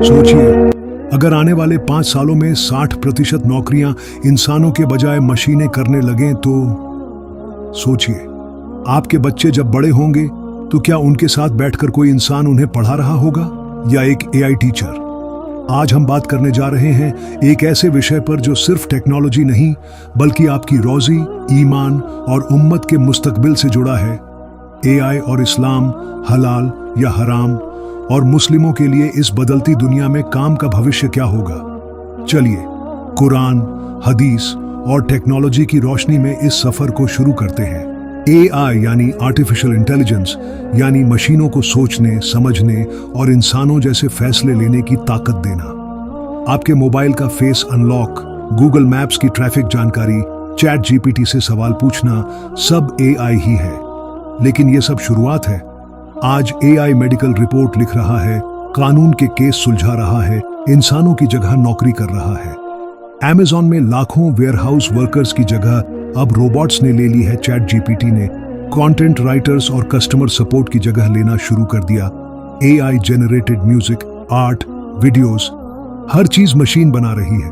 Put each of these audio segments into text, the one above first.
सोचिए, अगर आने वाले 5 सालों में 60% नौकरियां इंसानों के बजाय मशीनें करने लगें तो सोचिए, आपके बच्चे जब बड़े होंगे तो क्या उनके साथ बैठकर कोई इंसान उन्हें पढ़ा रहा होगा या एक एआई टीचर? आज हम बात करने जा रहे हैं एक ऐसे विषय पर जो सिर्फ टेक्नोलॉजी नहीं बल्कि आपकी रोजी, ईमान और उम्मत के मुस्तकबिल से जुड़ा है। एआई और इस्लाम, हलाल या हराम, और मुस्लिमों के लिए इस बदलती दुनिया में काम का भविष्य क्या होगा। चलिए कुरान, हदीस और टेक्नोलॉजी की रोशनी में इस सफर को शुरू करते हैं। एआई यानी आर्टिफिशियल इंटेलिजेंस, यानी मशीनों को सोचने, समझने और इंसानों जैसे फैसले लेने की ताकत देना। आपके मोबाइल का फेस अनलॉक, गूगल मैप्स की ट्रैफिक जानकारी, चैट जीपीटी से सवाल पूछना, सब एआई ही है। लेकिन ये सब शुरुआत है। आज एआई मेडिकल रिपोर्ट लिख रहा है, कानून के केस सुलझा रहा है, इंसानों की जगह नौकरी कर रहा है। अमेज़न में लाखों वेयरहाउस वर्कर्स की जगह अब रोबोट्स ने ले ली है। चैट जीपीटी ने कंटेंट राइटर्स और कस्टमर सपोर्ट की जगह लेना शुरू कर दिया। AI generated music, art, videos, हर चीज मशीन बना रही है।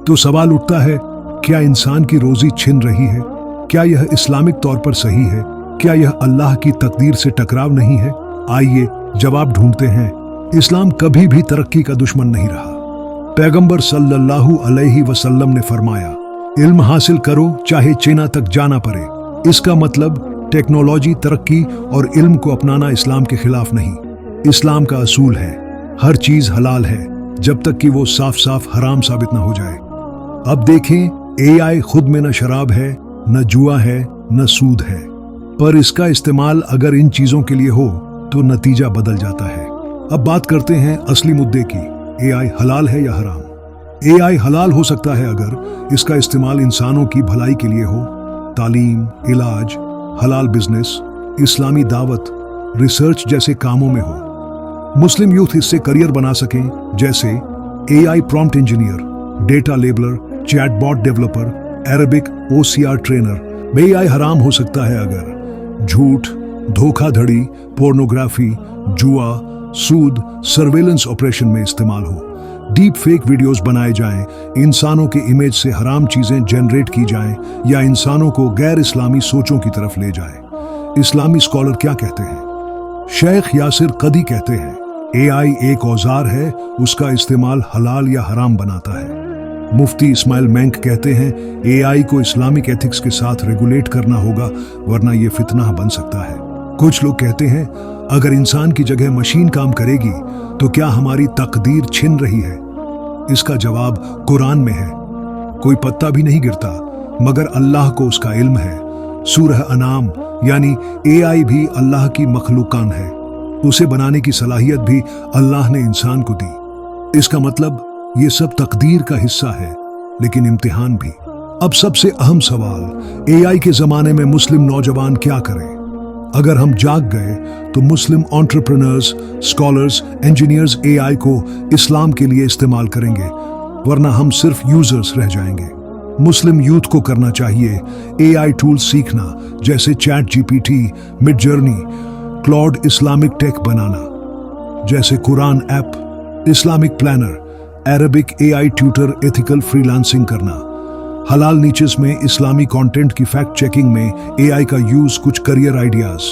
तो सवाल उठता है, क्या इंसान की रोजी छिन रही है? क्या यह इस्लामिक तौर पर सही है? क्या यह अल्लाह की तकदीर से टकराव नहीं है? आइए जवाब ढूंढते हैं। इस्लाम कभी भी तरक्की का दुश्मन नहीं रहा। पैगंबर सल्लल्लाहु अलैहि वसल्लम ने फरमाया, इल्म हासिल करो चाहे चीना तक जाना पड़े। इसका मतलब टेक्नोलॉजी, तरक्की और इल्म को अपनाना इस्लाम के खिलाफ नहीं। इस्लाम का असूल है, हर चीज हलाल है जब तक कि वो साफ साफ हराम साबित न हो जाए। अब देखें, एआई खुद में न शराब है, न जुआ है, न सूद है, पर इसका इस्तेमाल अगर इन चीजों के लिए हो तो नतीजा बदल जाता है। अब बात करते हैं असली मुद्दे की, एआई हलाल है या हराम? एआई हलाल हो सकता है अगर इसका इस्तेमाल इंसानों की भलाई के लिए हो। तालीम, इलाज, हलाल बिजनेस, इस्लामी दावत, रिसर्च जैसे कामों में हो। मुस्लिम यूथ इससे करियर बना सकें, जैसे AI prompt engineer, data labeller, chatbot developer, Arabic OCR trainer. AI हराम हो सकता है अगर झूठ, धोखाधड़ी, पोर्नोग्राफी, जुआ, सूद, सर्वेलेंस ऑपरेशन में इस्तेमाल हो। डीप फेक वीडियोस बनाए जाएं, इंसानों के इमेज से हराम चीजें जनरेट की जाएं, या इंसानों को गैर इस्लामी सोचों की तरफ ले जाएं। इस्लामी स्कॉलर क्या कहते हैं? शेख यासिर कदी कहते हैं, एआई एक औजार है, उसका इस्तेमाल हलाल या हराम बनाता है। मुफ्ती इस्माइल मैंक कहते हैं, एआई को इस्लामिक एथिक्स के साथ रेगुलेट करना होगा, वरना ये फितना बन सकता है। कुछ लोग कहते हैं, अगर इंसान की जगह मशीन काम करेगी तो क्या हमारी तकदीर छिन रही है? इसका जवाब कुरान में है। कोई पत्ता भी नहीं गिरता मगर अल्लाह को उसका इल्म है। सूरह अनाम यानी एआई भी अल्लाह की मखलूकान है, उसे बनाने की सलाहियत भी अल्लाह ने इंसान को दी। इसका मतलब ये सब तकदीर का हिस्सा है, लेकिन इम्तिहान भी। अब सबसे अहम सवाल, एआई के जमाने में मुस्लिम नौजवान क्या करें? अगर हम जाग गए तो मुस्लिम एंटरप्रेन्योर्स, स्कॉलर्स, इंजीनियर्स एआई को इस्लाम के लिए इस्तेमाल करेंगे, वरना हम सिर्फ यूजर्स रह जाएंगे। मुस्लिम यूथ को करना चाहिए एआई टूल्स सीखना, जैसे ChatGPT, Midjourney, Claude, Islamic tech बनाना जैसे Quran app, Islamic planner, Arabic AI tutor, ethical freelancing करना, हलाल नीचेस में इस्लामी कंटेंट की फैक्ट चेकिंग में एआई का यूज, कुछ career ideas,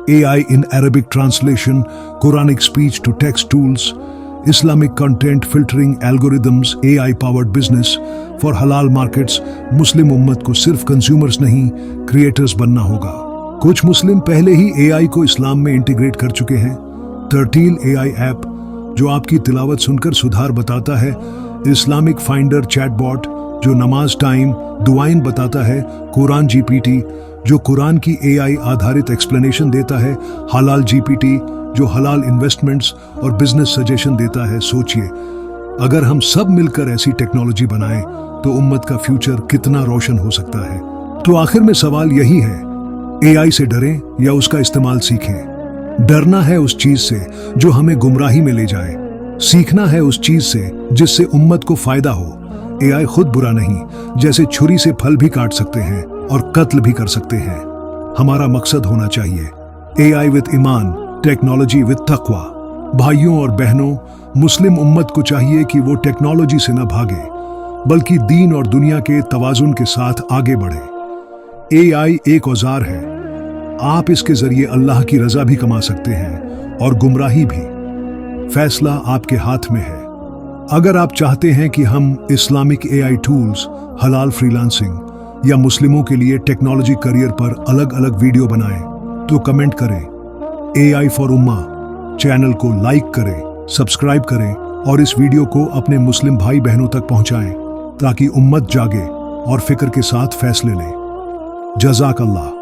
AI in Arabic translation, Quranic speech to text tools, Islamic content filtering algorithms, AI powered business for हलाल markets. Muslim उम्मत को सिर्फ कंज्यूमर्स नहीं, क्रिएटर्स बनना होगा। कुछ मुस्लिम पहले ही एआई को इस्लाम में इंटीग्रेट कर चुके हैं। तरटील एआई ऐप जो आपकी तिलावत सुनकर सुधार बताता है, इस्लामिक फाइंडर चैटबॉट जो नमाज टाइम दुआइन बताता है, कुरान जीपीटी जो कुरान की एआई आधारित एक्सप्लेनेशन देता है, हलाल जीपीटी जो हलाल इन्वेस्टमेंट्स और बिजनेस सजेशन देता है। सोचिए, अगर हम सब मिलकर ऐसी टेक्नोलॉजी बनाएं तो उम्मत का फ्यूचर कितना रोशन हो सकता है। तो आखिर में सवाल यही है, एआई से डरें या उसका इस्तेमाल सीखें? डरना है उस चीज से जो हमें गुमराही में ले जाए, सीखना है उस चीज से जिससे उम्मत को फायदा हो। एआई खुद बुरा नहीं, जैसे छुरी से फल भी काट सकते हैं और कत्ल भी कर सकते हैं। हमारा मकसद होना चाहिए एआई विद ईमान, टेक्नोलॉजी विद तकवा। भाइयों और बहनों, मुस्लिम उम्मत को चाहिए कि वो टेक्नोलॉजी से न भागे, बल्कि दीन और दुनिया के तवाजुन के साथ आगे बढ़े। एआई एक औजार है, आप इसके जरिए अल्लाह की रजा भी कमा सकते हैं और गुमराही भी। फैसला आपके हाथ में है। अगर आप चाहते हैं कि हम इस्लामिक एआई टूल्स, हलाल फ्रीलांसिंग या मुस्लिमों के लिए टेक्नोलॉजी करियर पर अलग अलग वीडियो बनाएं, तो कमेंट करें। एआई फॉर उम्मा चैनल को लाइक करें, सब्सक्राइब करें और इस वीडियो को अपने मुस्लिम भाई बहनों तक पहुंचाएं ताकि उम्मत जागे और फिक्र के साथ फैसले ले। जज़ाक अल्लाह।